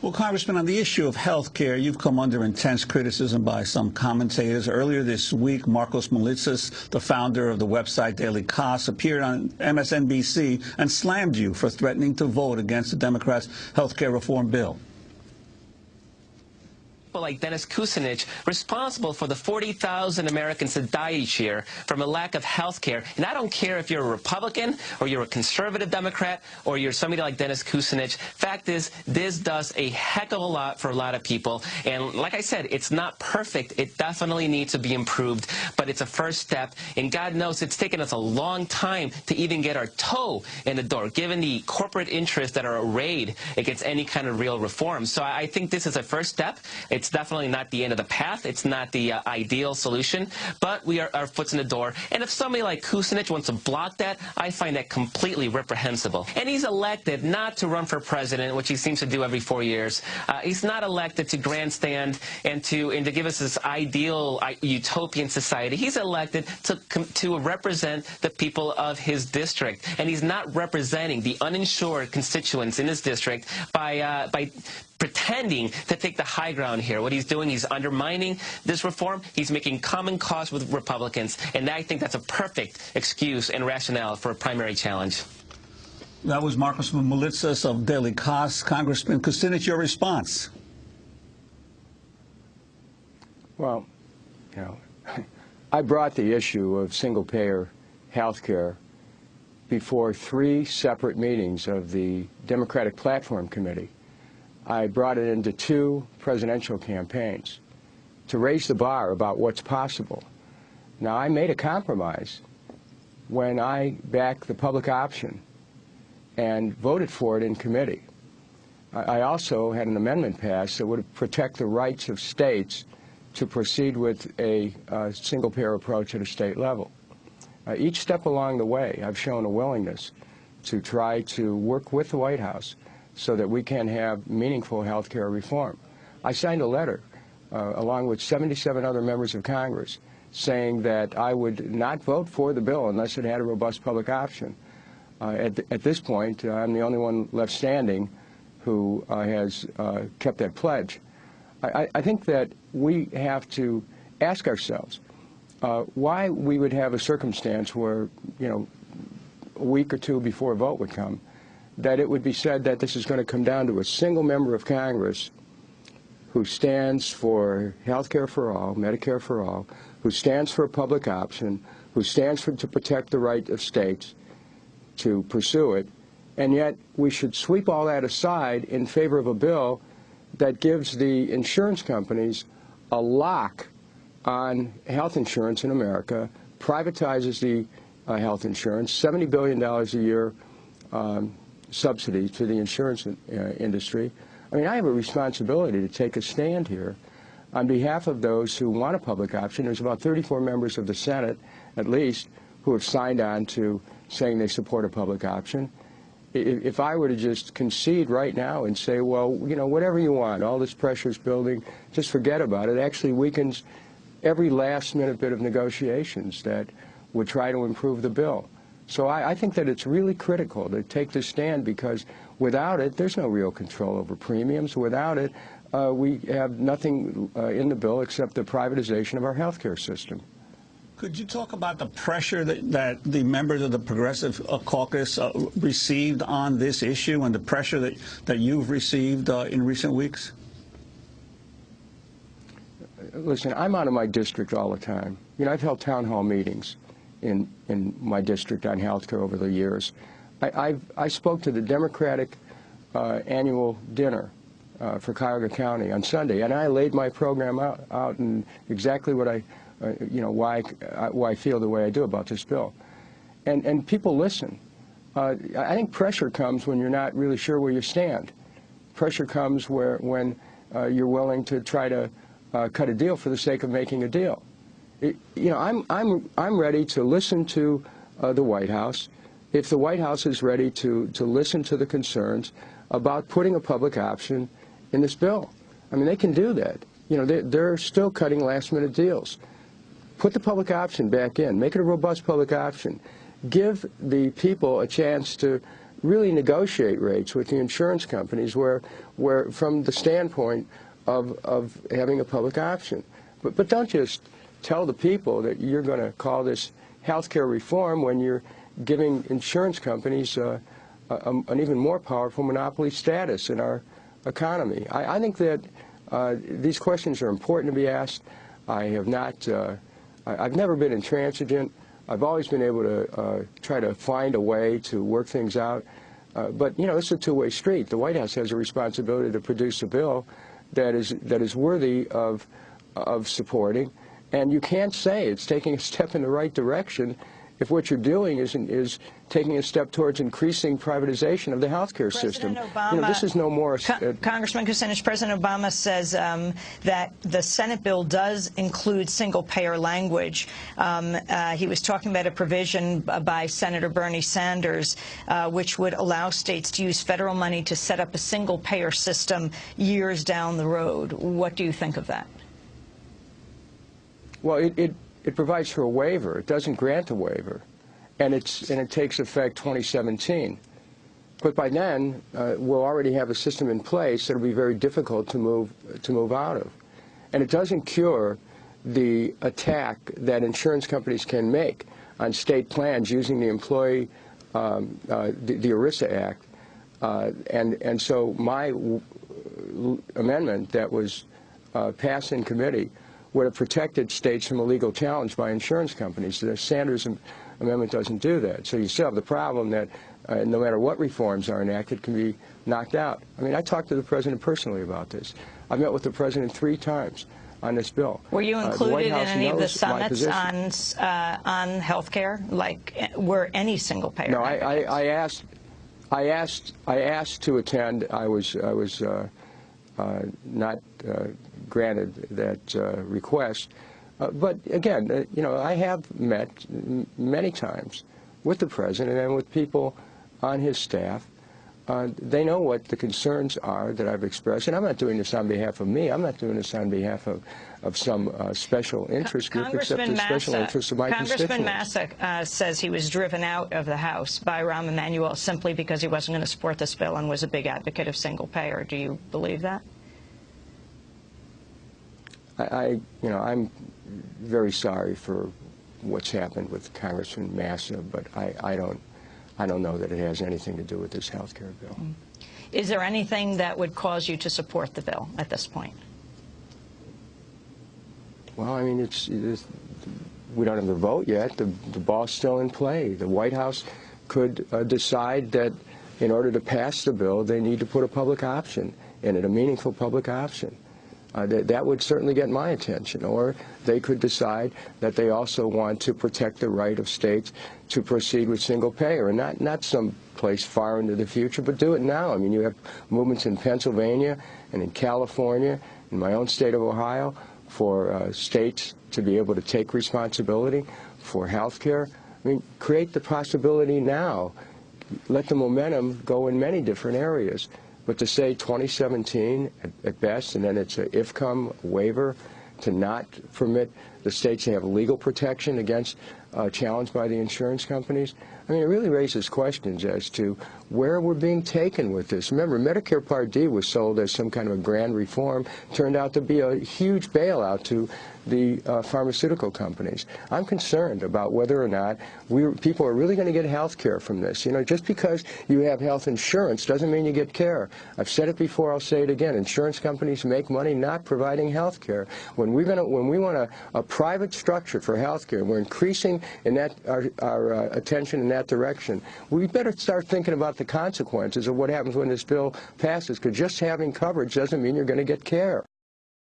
Well, Congressman, on the issue of health care, you've come under intense criticism by some commentators. Earlier this week, Marcos Molitzas, the founder of the website Daily Kos, appeared on MSNBC and slammed you for threatening to vote against the Democrats' health care reform bill. Like Dennis Kucinich, responsible for the 40,000 Americans that die each year from a lack of health care. And I don't care if you're a Republican or you're a conservative Democrat or you're somebody like Dennis Kucinich. Fact is, this does a heck of a lot for a lot of people. And like I said, it's not perfect. It definitely needs to be improved, but it's a first step. And God knows it's taken us a long time to even get our toe in the door, given the corporate interests that are arrayed against any kind of real reform. So I think this is a first step. It's definitely not the end of the path. It's not the ideal solution, but we are our foot's in the door. And if somebody like Kucinich wants to block that, I find that completely reprehensible. And he's elected not to run for president, which he seems to do every 4 years. He's not elected to grandstand and to give us this ideal utopian society. He's elected to represent the people of his district, and he's not representing the uninsured constituents in his district by pretending to take the high ground here. What he's doing, he's undermining this reform. He's making common cause with Republicans, and I think that's a perfect excuse and rationale for a primary challenge. That was Marcos Molitzas of Daily Kos. Congressman Kucinich, your response? Well, I brought the issue of single-payer health care before 3 separate meetings of the Democratic Platform Committee. I brought it into 2 presidential campaigns to raise the bar about what's possible. Now, I made a compromise when I backed the public option and voted for it in committee. I also had an amendment passed that would protect the rights of states to proceed with a single-payer approach at a state level. Each step along the way, I've shown a willingness to try to work with the White House so that we can have meaningful health care reform. I signed a letter along with 77 other members of Congress saying that I would not vote for the bill unless it had a robust public option. At this point, I'm the only one left standing who has kept that pledge. I think that we have to ask ourselves why we would have a circumstance where, a week or 2 before a vote would come, that it would be said that this is going to come down to a single member of Congress who stands for health care for all, Medicare for all, who stands for a public option, who stands to protect the right of states to pursue it, and yet we should sweep all that aside in favor of a bill that gives the insurance companies a lock on health insurance in America, privatizes the health insurance, $70 billion a year subsidy to the insurance industry. I mean, I have a responsibility to take a stand here on behalf of those who want a public option. There's about 34 members of the Senate, at least, who have signed on to saying they support a public option. If I were to just concede right now and say, well, whatever you want, all this pressure is building, just forget about it, actually weakens every last-minute bit of negotiations that would try to improve the bill. So I think that it's really critical to take this stand, because without it, there's no real control over premiums. Without it, we have nothing in the bill except the privatization of our health care system. Could you talk about the pressure that the members of the Progressive Caucus received on this issue and the pressure that you've received in recent weeks? Listen, I'm out of my district all the time. I've held town hall meetings in my district on health care over the years. I spoke to the Democratic annual dinner for Cuyahoga County on Sunday, and I laid my program out and exactly what why I feel the way I do about this bill. And people listen. I think pressure comes when you're not really sure where you stand. Pressure comes when you're willing to try to cut a deal for the sake of making a deal. I'm ready to listen to the White House if the White House is ready to listen to the concerns about putting a public option in this bill. I mean, they can do that. They're still cutting last-minute deals. Put the public option back in. Make it a robust public option. Give the people a chance to really negotiate rates with the insurance companies where from the standpoint of having a public option. But don't just tell the people that you're going to call this health care reform when you're giving insurance companies an even more powerful monopoly status in our economy. I think that these questions are important to be asked. I've never been intransigent. I've always been able to try to find a way to work things out. But, you know, it's a two-way street. The White House has a responsibility to produce a bill that is worthy of supporting. And you can't say it's taking a step in the right direction if what you're doing is taking a step towards increasing privatization of the healthcare system. Obama, you know, this is no more. Congressman Kucinich, President Obama says that the Senate bill does include single-payer language. He was talking about a provision by Senator Bernie Sanders, which would allow states to use federal money to set up a single-payer system years down the road. What do you think of that? Well, it provides for a waiver. It doesn't grant a waiver, and it takes effect 2017. But by then, we'll already have a system in place that will be very difficult to move out of, and it doesn't cure the attack that insurance companies can make on state plans using the employee the ERISA Act, and so my amendment that was passed in committee would have protected states from a legal challenge by insurance companies. The Sanders amendment doesn't do that. So you still have the problem that no matter what reforms are enacted, it can be knocked out. I mean, I talked to the President personally about this. I've met with the President 3 times on this bill. Were you included in any of the summits on health care? Like, were any single payer? No, I asked to attend. I was not granted that request. But again, you know, I have met many times with the President and with people on his staff. They know what the concerns are that I've expressed, and I'm not doing this on behalf of me. I'm not doing this on behalf of some special interest group, except the special interests of my constituents. Congressman Massa says he was driven out of the House by Rahm Emanuel simply because he wasn't going to support this bill and was a big advocate of single payer. Do you believe that? You know, I'm very sorry for what's happened with Congressman Massa, but I don't know that it has anything to do with this health care bill. Is there anything that would cause you to support the bill at this point? Well, I mean, we don't have the vote yet. The ball's still in play. The White House could decide that in order to pass the bill, they need to put a public option in it, a meaningful public option. That would certainly get my attention. Or they could decide that they also want to protect the right of states to proceed with single payer, and not some place far into the future, but do it now. I mean, you have movements in Pennsylvania and in California, in my own state of Ohio, for states to be able to take responsibility for health care. I mean, create the possibility now. Let the momentum go in many different areas. But to say 2017 at best, and then it's an if-come waiver to not permit the states to have legal protection against challenge by the insurance companies, I mean, it really raises questions as to where we're being taken with this. Remember, Medicare Part D was sold as some kind of a grand reform, turned out to be a huge bailout to the pharmaceutical companies. I'm concerned about whether or not people are really going to get health care from this. You know, just because you have health insurance doesn't mean you get care. I've said it before, I'll say it again. Insurance companies make money not providing health care. When we want a private structure for health care, we're increasing in that our attention in that direction, we better start thinking about the consequences of what happens when this bill passes, because just having coverage doesn't mean you're going to get care.